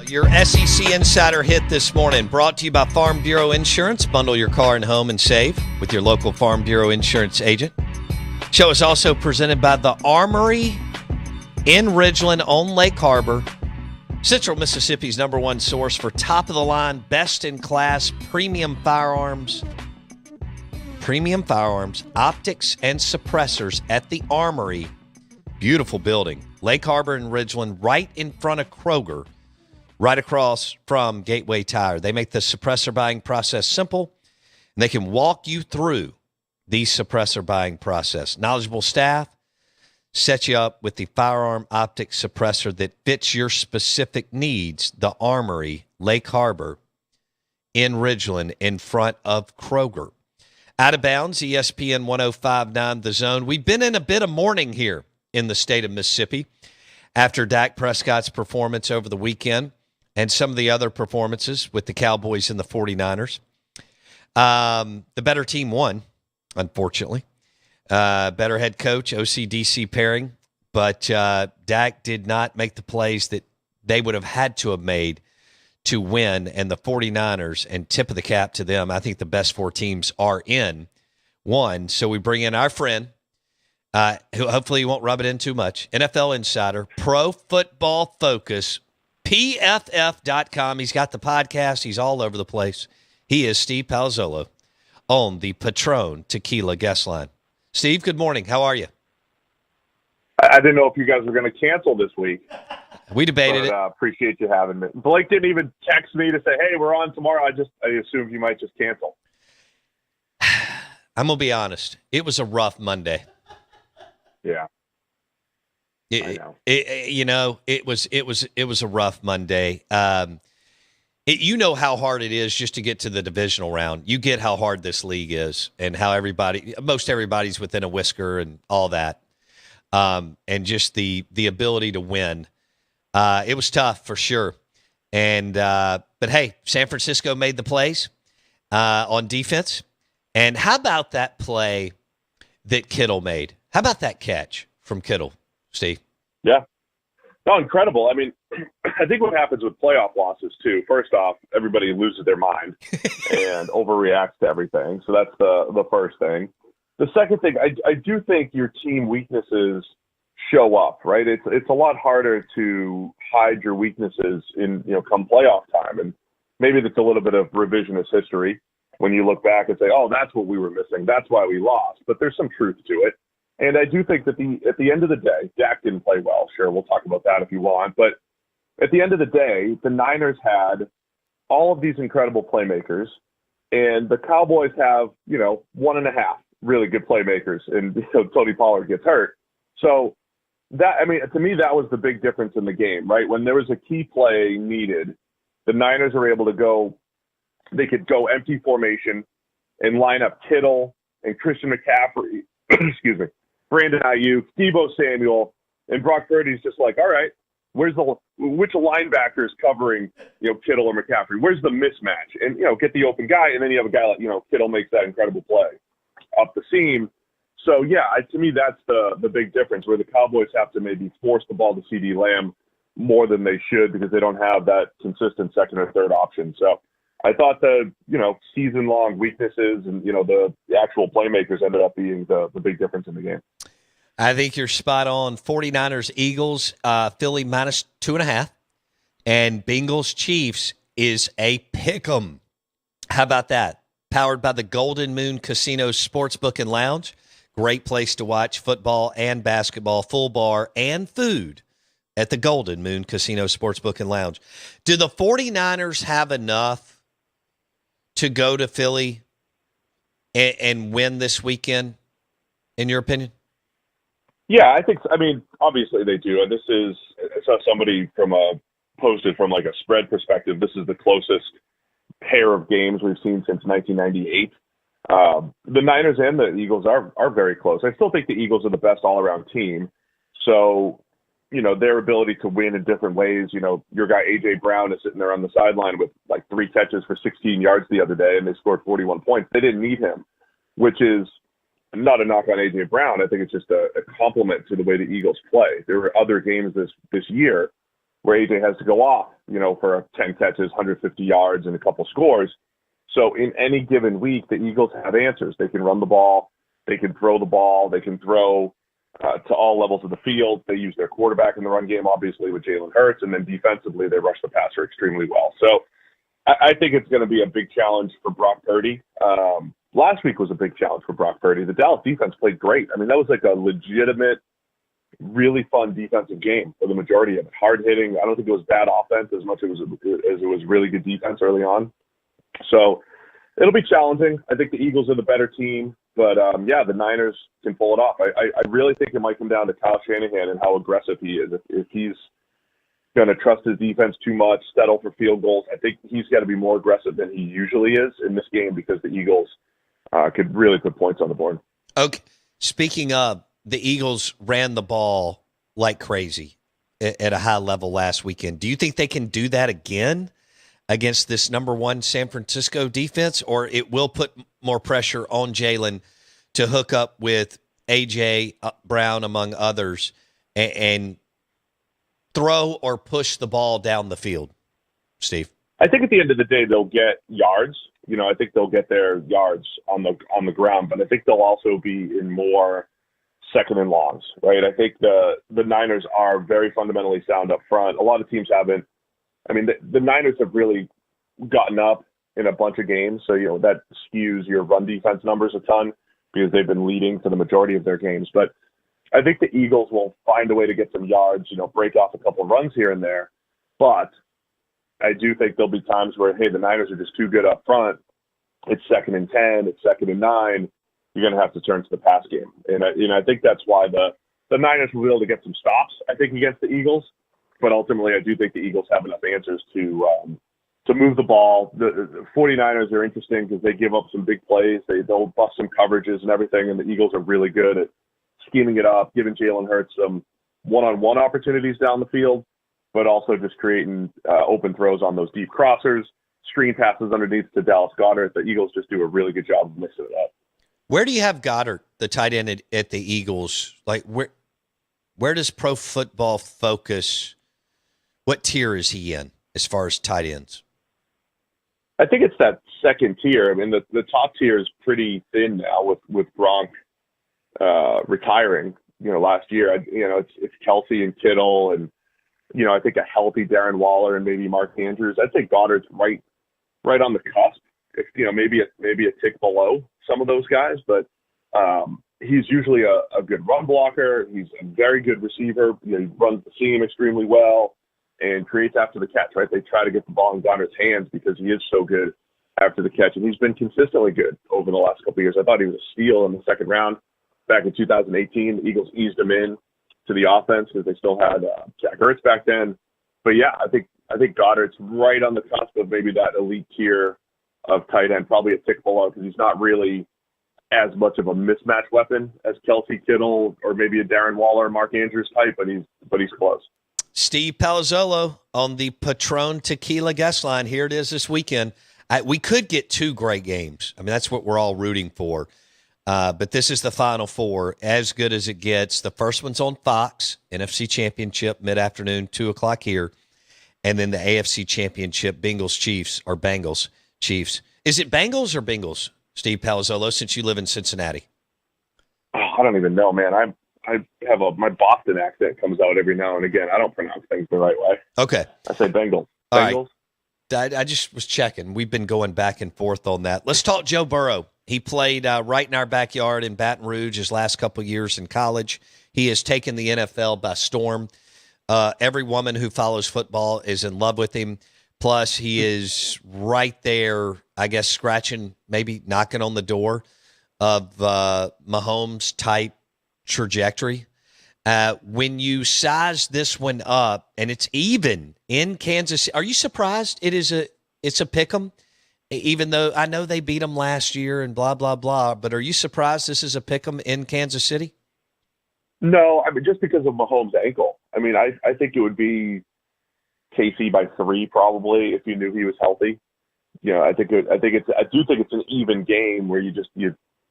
your SEC Insider hit this morning, brought to you by Farm Bureau Insurance. Bundle your car and home and save with your local Farm Bureau Insurance agent. Show is also presented by the Armory in Ridgeland on Lake Harbor, Central Mississippi's #1 source for top-of-the-line, best-in-class premium firearms, optics, and suppressors at the Armory. Beautiful building. Lake Harbor and Ridgeland, right in front of Kroger, right across from Gateway Tire. They make the suppressor buying process simple, and they can walk you through the suppressor buying process. Knowledgeable staff set you up with the firearm optic suppressor that fits your specific needs. The Armory, Lake Harbor, in Ridgeland, in front of Kroger. Out of bounds, ESPN 105.9 The Zone. We've been in a bit of mourning here in the state of Mississippi after Dak Prescott's performance over the weekend and some of the other performances with the Cowboys and the 49ers. The better team won, unfortunately. Better head coach, OC-DC pairing, but Dak did not make the plays that they would have had to have made to win, and the 49ers, and tip of the cap to them, I think the best four teams are in, won. So we bring in our friend, who hopefully you won't rub it in too much, NFL Insider, Pro Football Focus, PFF.com. He's got the podcast. He's all over the place. He is Steve Palazzolo on the Patron Tequila guest line. Steve, good morning. How are you? I didn't know if you guys were going to cancel this week. We debated it. Appreciate you having me. Blake didn't even text me to say, hey, we're on tomorrow. I assumed you might just cancel. I'm going to be honest. It was a rough Monday. Yeah. It was a rough Monday. You know how hard it is just to get to the divisional round. You get how hard this league is and how most everybody's within a whisker and all that. And just the ability to win. It was tough for sure. But hey, San Francisco made the plays on defense. And how about that play that Kittle made? How about that catch from Kittle, Steve? Yeah. No, incredible. I mean, I think what happens with playoff losses, too, first off, everybody loses their mind and overreacts to everything. So that's the first thing. The second thing, I do think your team weaknesses show up, right? It's a lot harder to hide your weaknesses in, come playoff time. And maybe that's a little bit of revisionist history when you look back and say, oh, that's what we were missing. That's why we lost. But there's some truth to it. And I do think that at the end of the day, Dak didn't play well. Sure, we'll talk about that if you want. But at the end of the day, the Niners had all of these incredible playmakers, and the Cowboys have, 1.5 really good playmakers, and Tony Pollard gets hurt. So to me, that was the big difference in the game, right? When there was a key play needed, the Niners were able to they could go empty formation and line up Kittle and Christian McCaffrey, excuse me, Brandon Ayuk, Deebo Samuel, and Brock Purdy's just like, all right, which linebackers covering, Kittle or McCaffrey? Where's the mismatch? And, get the open guy, and then you have a guy like, Kittle makes that incredible play up the seam. So, yeah, to me, that's the big difference, where the Cowboys have to maybe force the ball to CeeDee Lamb more than they should because they don't have that consistent second or third option. So I thought the, season-long weaknesses and, the actual playmakers ended up being the big difference in the game. I think you're spot on. 49ers, Eagles, Philly -2.5, and Bengals, Chiefs is a pick'em. How about that? Powered by the Golden Moon Casino Sportsbook and Lounge. Great place to watch football and basketball, full bar and food at the Golden Moon Casino Sportsbook and Lounge. Do the 49ers have enough to go to Philly and win this weekend, in your opinion? Yeah, obviously they do. And this is, somebody posted from like a spread perspective, this is the closest pair of games we've seen since 1998. The Niners and the Eagles are very close. I still think the Eagles are the best all-around team. So, their ability to win in different ways, your guy A.J. Brown is sitting there on the sideline with like 3 catches for 16 yards the other day, and they scored 41 points. They didn't need him, which is not a knock on A.J. Brown. I think it's just a compliment to the way the Eagles play. There were other games this year where AJ has to go off, for 10 catches, 150 yards, and a couple scores. So in any given week, the Eagles have answers. They can run the ball. They can throw the ball. They can throw to all levels of the field. They use their quarterback in the run game, obviously, with Jalen Hurts. And then defensively, they rush the passer extremely well. So I think it's going to be a big challenge for Brock Purdy. Last week was a big challenge for Brock Purdy. The Dallas defense played great. I mean, that was like a legitimate, really fun defensive game for the majority of it. Hard hitting. I don't think it was bad offense as much as it was really good defense early on. So it'll be challenging. I think the Eagles are the better team, but the Niners can pull it off. I really think it might come down to Kyle Shanahan and how aggressive he is. If he's going to trust his defense too much, settle for field goals, I think he's got to be more aggressive than he usually is in this game because the Eagles could really put points on the board. Okay. Speaking of, the Eagles ran the ball like crazy at a high level last weekend. Do you think they can do that again against this number one San Francisco defense, or it will put more pressure on Jalen to hook up with A.J. Brown, among others, and throw or push the ball down the field, Steve? I think at the end of the day, they'll get yards. I think they'll get their yards on the ground, but I think they'll also be in more second and longs, right? I think the Niners are very fundamentally sound up front. A lot of teams haven't. I mean, the Niners have really gotten up in a bunch of games, so that skews your run defense numbers a ton because they've been leading for the majority of their games. But I think the Eagles will find a way to get some yards, break off a couple of runs here and there. But I do think there'll be times where, hey, the Niners are just too good up front. It's 2nd and 10, it's 2nd and 9. You're going to have to turn to the pass game. And I think that's why the Niners will be able to get some stops, I think, against the Eagles. But ultimately, I do think the Eagles have enough answers to move the ball. The 49ers are interesting because they give up some big plays. They'll bust some coverages and everything, and the Eagles are really good at scheming it up, giving Jalen Hurts some one-on-one opportunities down the field, but also just creating open throws on those deep crossers, screen passes underneath to Dallas Goedert. The Eagles just do a really good job of mixing it up. Where do you have Goddard, the tight end at the Eagles? Like, where does Pro Football Focus? What tier is he in as far as tight ends? I think it's that second tier. I mean, the top tier is pretty thin now with Gronk retiring. Last year, it's Kelsey and Kittle, and I think a healthy Darren Waller and maybe Mark Andrews. I'd say Goddard's right on the cusp. If maybe a tick below some of those guys, but he's usually a good run blocker. He's a very good receiver. He runs the seam extremely well and creates after the catch, right? They try to get the ball in Goddard's hands because he is so good after the catch, and he's been consistently good over the last couple of years. I thought he was a steal in the second round back in 2018. The Eagles eased him in to the offense because they still had Zach Ertz back then. But yeah, I think Goddard's right on the cusp of maybe that elite tier of tight end, probably a tick below because he's not really as much of a mismatch weapon as Kelsey, Kittle, or maybe a Darren Waller, Mark Andrews type, but he's close. Steve Palazzolo on the Patron Tequila guest line. Here it is this weekend. We could get 2 great games. I mean, that's what we're all rooting for. But this is the Final Four, as good as it gets. The first one's on Fox, NFC Championship, mid-afternoon, 2 o'clock here. And then the AFC Championship, Bengals-Chiefs, or Bengals-Chiefs. Is it Bengals or Bengals, Steve Palazzolo, since you live in Cincinnati? Oh, I don't even know, man. I have my Boston accent comes out every now and again. I don't pronounce things the right way. Okay. I say Bengals. All Bengals. Right. I just was checking. We've been going back and forth on that. Let's talk Joe Burrow. He played right in our backyard in Baton Rouge his last couple of years in college. He has taken the NFL by storm. Every woman who follows football is in love with him. Plus, he is right there, I guess, scratching, maybe knocking on the door of Mahomes-type trajectory. When you size this one up, and it's even in Kansas City, are you surprised it's a pick 'em? Even though I know they beat them last year and blah, blah, blah, but are you surprised this is a pick 'em in Kansas City? No, I mean, just because of Mahomes' ankle. I mean, I think it would be KC by 3 probably if you knew he was healthy. I do think it's an even game where you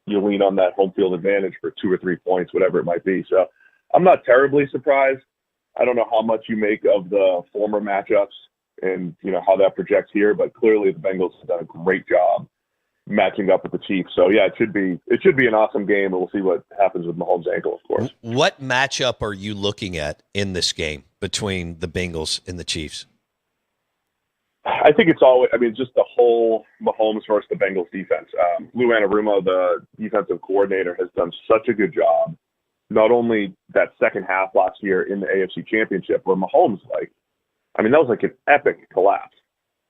lean on that home field advantage for 2 or 3 points, whatever it might be. So I'm not terribly surprised. I don't know how much you make of the former matchups and, how that projects here, but clearly the Bengals have done a great job matching up with the Chiefs. So, yeah, it should be an awesome game, and we'll see what happens with Mahomes' ankle, of course. What matchup are you looking at in this game between the Bengals and the Chiefs? I think it's always, just the whole Mahomes versus the Bengals defense. Lou Anarumo, the defensive coordinator, has done such a good job. Not only that second half last year in the AFC Championship, where Mahomes, that was like an epic collapse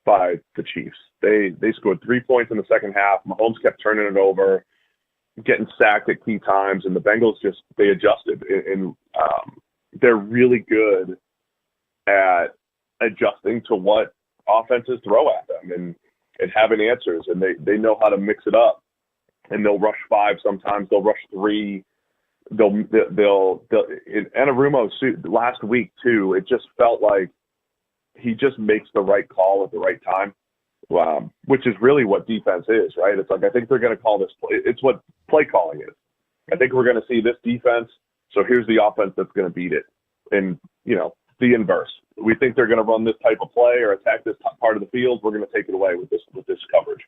by the Chiefs. They scored 3 points in the second half. Mahomes kept turning it over, getting sacked at key times, and the Bengals they adjusted. And they're really good at adjusting to what offenses throw at them and having answers, and they know how to mix it up. And they'll rush 5 sometimes. They'll rush 3. They'll in Anarumo's last week too, it just felt like he just makes the right call at the right time, which is really what defense is, right? It's like, I think they're going to call this play. It's what play calling is. I think we're going to see this defense, so here's the offense that's going to beat it. And, the inverse. We think they're going to run this type of play or attack this part of the field. We're going to take it away with this coverage.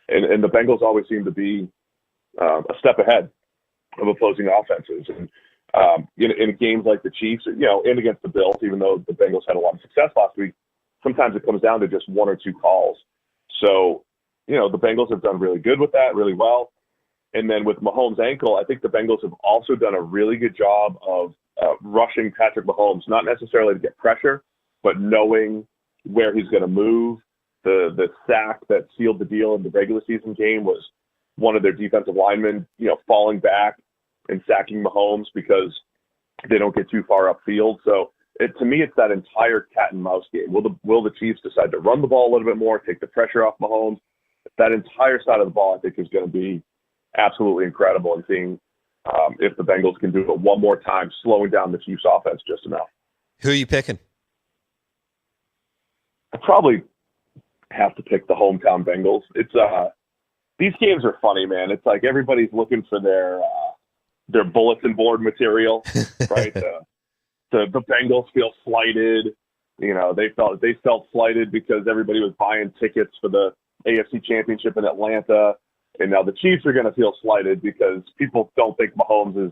And the Bengals always seem to be a step ahead of opposing offenses. And in games like the Chiefs, and against the Bills, even though the Bengals had a lot of success last week, sometimes it comes down to just 1 or 2 calls. So, the Bengals have done really good with that, really well. And then with Mahomes' ankle, I think the Bengals have also done a really good job of rushing Patrick Mahomes, not necessarily to get pressure, but knowing where he's going to move. The sack that sealed the deal in the regular season game was one of their defensive linemen, falling back and sacking Mahomes because they don't get too far upfield. So to me, it's that entire cat and mouse game. Will the Chiefs decide to run the ball a little bit more, take the pressure off Mahomes? That entire side of the ball, I think, is going to be absolutely incredible, and seeing if the Bengals can do it one more time, slowing down the Chiefs' offense just enough. Who are you picking? I probably have to pick the hometown Bengals. It's these games are funny, man. It's like everybody's looking for their bulletin board material, right? The Bengals feel slighted. They felt slighted because everybody was buying tickets for the AFC Championship in Atlanta. And now the Chiefs are going to feel slighted because people don't think Mahomes is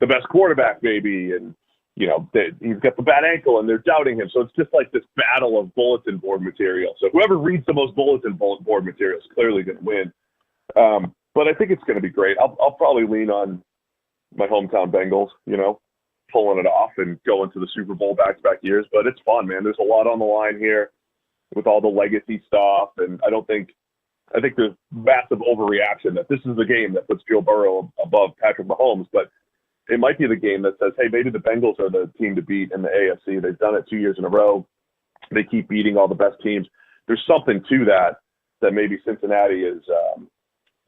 the best quarterback, maybe. And, he's got the bad ankle and they're doubting him. So it's just like this battle of bulletin board material. So whoever reads the most bulletin board material is clearly going to win. But I think it's going to be great. I'll probably lean on my hometown Bengals, pulling it off and going to the Super Bowl back-to-back years. But it's fun, man. There's a lot on the line here with all the legacy stuff. And I think there's massive overreaction that this is the game that puts Joe Burrow above Patrick Mahomes, but it might be the game that says, hey, maybe the Bengals are the team to beat in the AFC. They've done it 2 years in a row. They keep beating all the best teams. There's something to that maybe Cincinnati is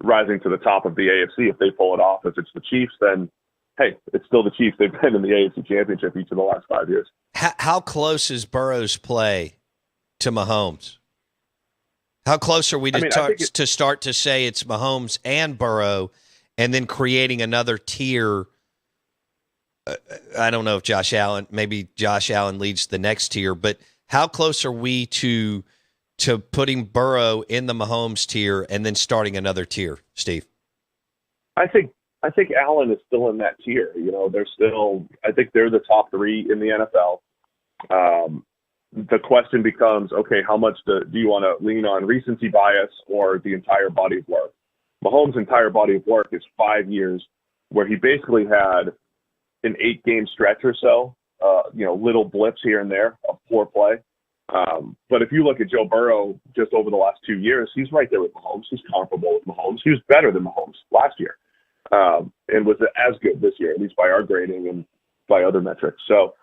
rising to the top of the AFC if they pull it off. If it's the Chiefs, then, hey, it's still the Chiefs. They've been in the AFC Championship each of the last 5 years. How close is Burrow's play to Mahomes? How close are we to start to say it's Mahomes and Burrow, and then creating another tier? I don't know if Josh Allen leads the next tier, but how close are we to putting Burrow in the Mahomes tier and then starting another tier, Steve? I think Allen is still in that tier. I think they're the top 3 in the NFL. The question becomes, okay, how much do you want to lean on recency bias or the entire body of work? Mahomes' entire body of work is 5 years where he basically had an 8-game stretch or so, little blips here and there of poor play. But if you look at Joe Burrow just over the last 2 years, he's right there with Mahomes. He's comparable with Mahomes. He was better than Mahomes last year and was as good this year, at least by our grading and by other metrics. So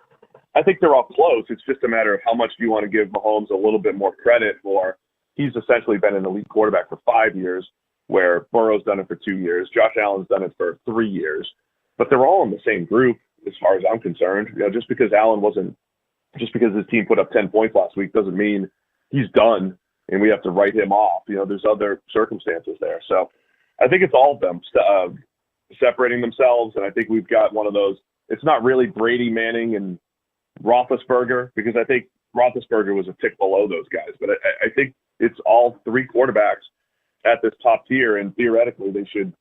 I think they're all close. It's just a matter of how much do you want to give Mahomes a little bit more credit for. He's essentially been an elite quarterback for 5 years, where Burrow's done it for 2 years. Josh Allen's done it for 3 years. But they're all in the same group as far as I'm concerned. Just because his team put up 10 points last week doesn't mean he's done and we have to write him off. There's other circumstances there. So I think it's all of them separating themselves. And I think we've got one of those. It's not really Brady, Manning, and Roethlisberger, because I think Roethlisberger was a tick below those guys. But I think it's all three quarterbacks at this top tier, and theoretically they should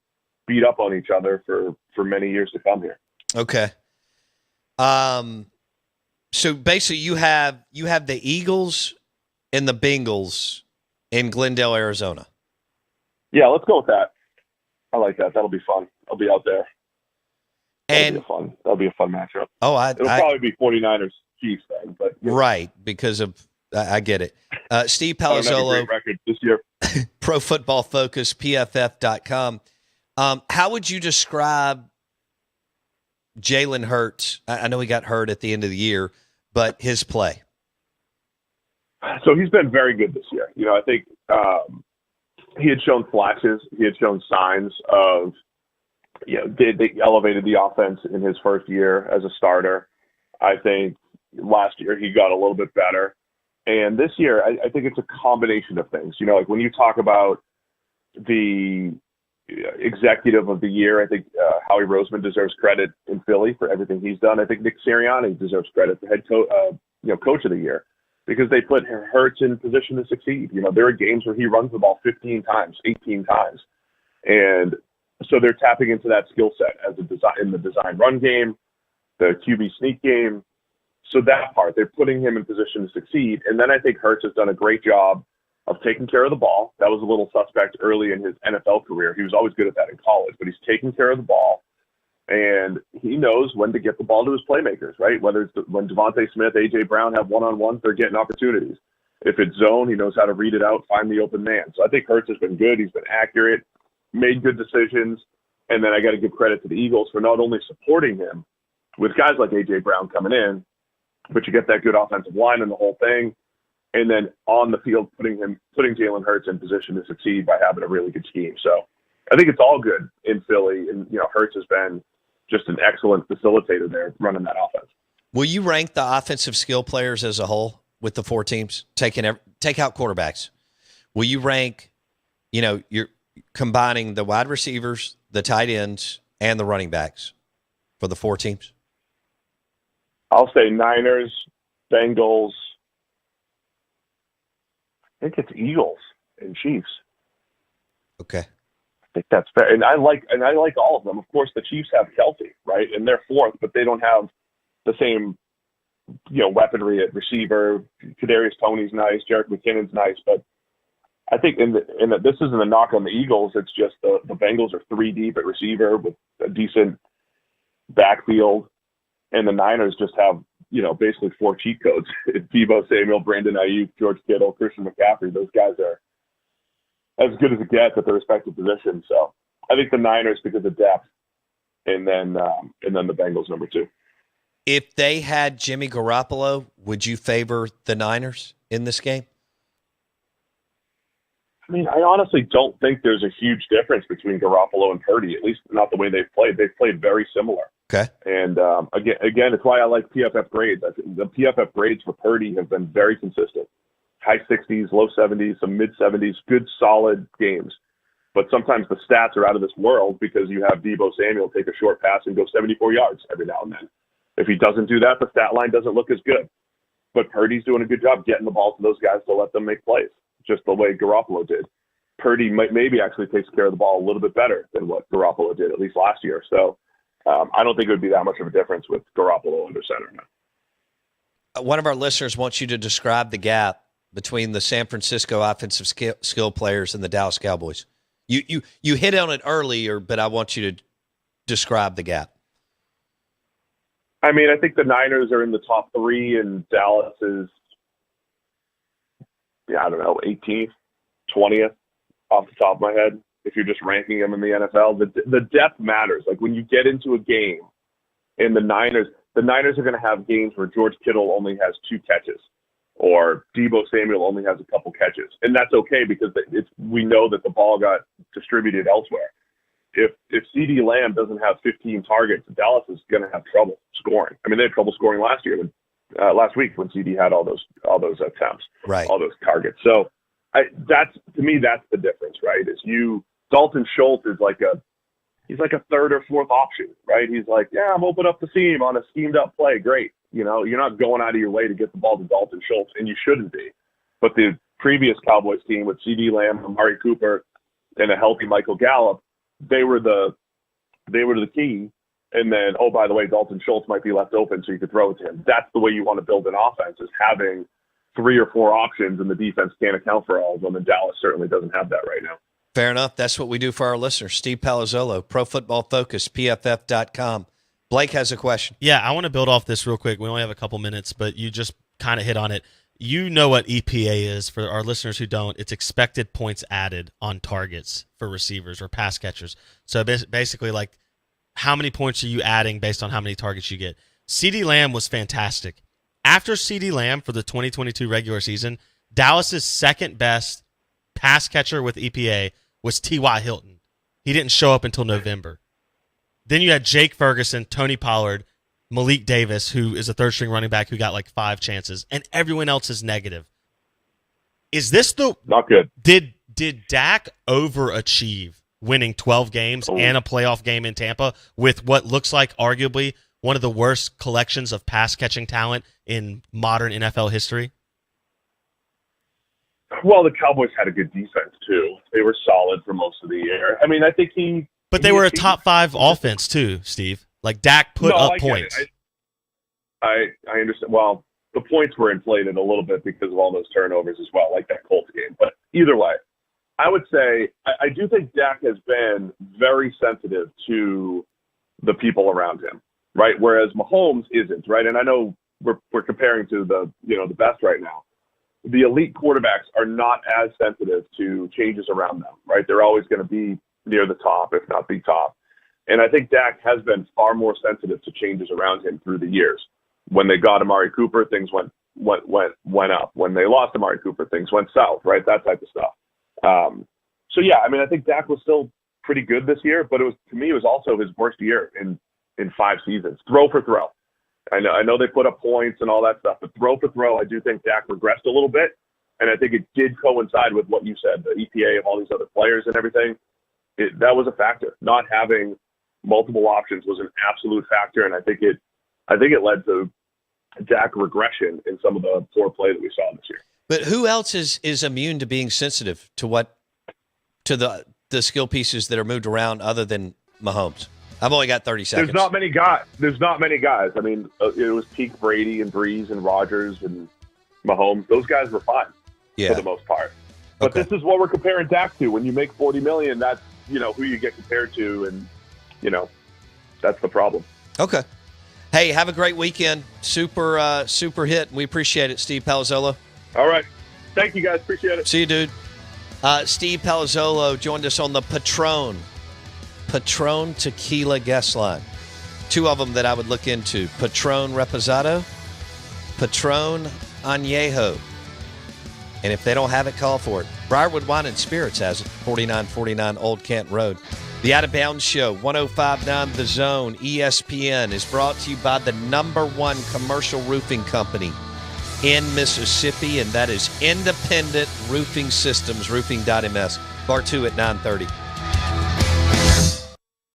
beat up on each other for many years to come here. Okay. So basically you have the Eagles and the Bengals in Glendale, Arizona. Yeah, let's go with that. I like that. That'll be fun. I'll be out there. That'll be a fun matchup. Oh, it'll probably be 49ers Chiefs then, but right, because of I get it. Steve Palazzolo, record this year. Pro Football Focus, PFF.com. How would you describe Jalen Hurts? I know he got hurt at the end of the year, but his play. So he's been very good this year. I think he had shown flashes. He had shown signs of, they elevated the offense in his first year as a starter. I think last year he got a little bit better. And this year, I think it's a combination of things. Like when you talk about the executive of the year, I think Howie Roseman deserves credit in Philly for everything he's done. I think Nick Sirianni deserves credit for head coach of the year, because they put Hurts in position to succeed. There are games where he runs the ball 15 times, 18 times. And so they're tapping into that skill set as in the design run game, the QB sneak game. So that part, they're putting him in position to succeed. And then I think Hurts has done a great job of taking care of the ball. That was a little suspect early in his NFL career. He was always good at that in college, but he's taking care of the ball. And he knows when to get the ball to his playmakers, right? Whether it's when Devontae Smith, A.J. Brown have one-on-ones, they're getting opportunities. If it's zone, he knows how to read it out, find the open man. So I think Hurts has been good. He's been accurate, made good decisions. And then I got to give credit to the Eagles for not only supporting him with guys like A.J. Brown coming in, but you get that good offensive line and the whole thing. And then on the field, putting Jalen Hurts in position to succeed by having a really good scheme. So I think it's all good in Philly. And, Hurts has been just an excellent facilitator there running that offense. Will you rank the offensive skill players as a whole with the four teams? Take out quarterbacks. Will you rank, you're combining the wide receivers, the tight ends, and the running backs for the four teams? I'll say Niners, Bengals. I think it's Eagles and Chiefs. Okay. I think that's fair. And I like all of them. Of course, the Chiefs have Kelsey, right? And they're fourth, but they don't have the same, weaponry at receiver. Kadarius Toney's nice. Jerick McKinnon's nice. But I think this isn't a knock on the Eagles. It's just the Bengals are 3 deep at receiver with a decent backfield. And the Niners just have, basically 4 cheat codes. Deebo Samuel, Brandon Ayuk, George Kittle, Christian McCaffrey. Those guys are as good as it gets at their respective positions. So I think the Niners because of depth, and then the Bengals number 2. If they had Jimmy Garoppolo, would you favor the Niners in this game? I mean, I honestly don't think there's a huge difference between Garoppolo and Purdy, at least not the way they've played. They've played very similar. Okay. And again, it's why I like PFF grades. I think the PFF grades for Purdy have been very consistent. High 60s, low 70s, some mid 70s, good solid games. But sometimes the stats are out of this world because you have Deebo Samuel take a short pass and go 74 yards every now and then. If he doesn't do that, the stat line doesn't look as good. But Purdy's doing a good job getting the ball to those guys to let them make plays, just the way Garoppolo did. Purdy maybe actually takes care of the ball a little bit better than what Garoppolo did, at least last year. So I don't think it would be that much of a difference with Garoppolo under center now. One of our listeners wants you to describe the gap between the San Francisco offensive skill players and the Dallas Cowboys. You hit on it earlier, but I want you to describe the gap. I mean, I think the Niners are in the top 3, and Dallas is, 18th, 20th off the top of my head. If you're just ranking them in the NFL, the depth matters. Like when you get into a game, and the Niners are going to have games where George Kittle only has 2 catches, or Deebo Samuel only has a couple catches, and that's okay because we know that the ball got distributed elsewhere. If CeeDee Lamb doesn't have 15 targets, Dallas is going to have trouble scoring. I mean, they had trouble scoring last week when CeeDee had all those attempts, right? All those targets. So that's the difference, right? Dalton Schultz is he's like a third or fourth option, right? He's like, yeah, I'm open up the seam on a schemed up play, great. You know, you're not going out of your way to get the ball to Dalton Schultz, and you shouldn't be. But the previous Cowboys team with C.D. Lamb, Amari Cooper, and a healthy Michael Gallup, they were the key. And then, oh, by the way, Dalton Schultz might be left open so you could throw it to him. That's the way you want to build an offense, is having 3 or 4 options, and the defense can't account for all of them. And Dallas certainly doesn't have that right now. Fair enough. That's what we do for our listeners. Steve Palazzolo, Pro Football Focus, PFF.com. Blake has a question. Yeah, I want to build off this real quick. We only have a couple minutes, but you just kind of hit on it. You know what EPA is. For our listeners who don't, it's expected points added on targets for receivers or pass catchers. So basically, like, how many points are you adding based on how many targets you get? CeeDee Lamb was fantastic. After CeeDee Lamb for the 2022 regular season, Dallas's second best pass catcher with EPA was T.Y. Hilton. He didn't show up until November. Then you had Jake Ferguson, Tony Pollard, Malik Davis, who is a third-string running back who got like 5 chances, and everyone else is negative. Is this the... Not good. Did Dak overachieve winning 12 games and a playoff game in Tampa with what looks like arguably one of the worst collections of pass-catching talent in modern NFL history? Well, the Cowboys had a good defense, too. They were solid for most of the year. I mean, I think he... But they were a top 5 offense, too, Steve. Like, Dak put up points. I understand. Well, the points were inflated a little bit because of all those turnovers as well, like that Colts game. But either way, I would say I do think Dak has been very sensitive to the people around him, right? Whereas Mahomes isn't, right? And I know we're comparing to the best right now. The elite quarterbacks are not as sensitive to changes around them, right? They're always going to be near the top, if not the top. And I think Dak has been far more sensitive to changes around him through the years. When they got Amari Cooper, things went up. When they lost Amari Cooper, things went south, right? That type of stuff. So yeah, I mean, I think Dak was still pretty good this year, but to me, it was also his worst year in 5 seasons. Throw for throw. I know they put up points and all that stuff, but throw for throw, I do think Dak regressed a little bit. And I think it did coincide with what you said, the EPA of all these other players and everything. That was a factor. Not having multiple options was an absolute factor, and I think it led to Dak regression in some of the poor play that we saw this year. But who else is immune to being sensitive to the skill pieces that are moved around other than Mahomes? I've only got 30 seconds. There's not many guys. I mean, it was peak Brady and Breeze and Rodgers and Mahomes. Those guys were fine for the most part. But This is what we're comparing Dak to. When you make $40 million, that's who you get compared to, and that's the problem. Okay. Hey, have a great weekend. Super hit. We appreciate it, Steve Palazzolo. All right. Thank you, guys. Appreciate it. See you, dude. Steve Palazzolo joined us on the Patron Tequila guest line. 2 of them that I would look into. Patron Reposado, Patron Añejo. And if they don't have it, call for it. Briarwood Wine and Spirits has it. 4949 Old Kent Road. The Out of Bounds Show, 105.9 The Zone, ESPN, is brought to you by the #1 commercial roofing company in Mississippi, and that is Independent Roofing Systems, roofing.ms. Bar 2 at 9:30.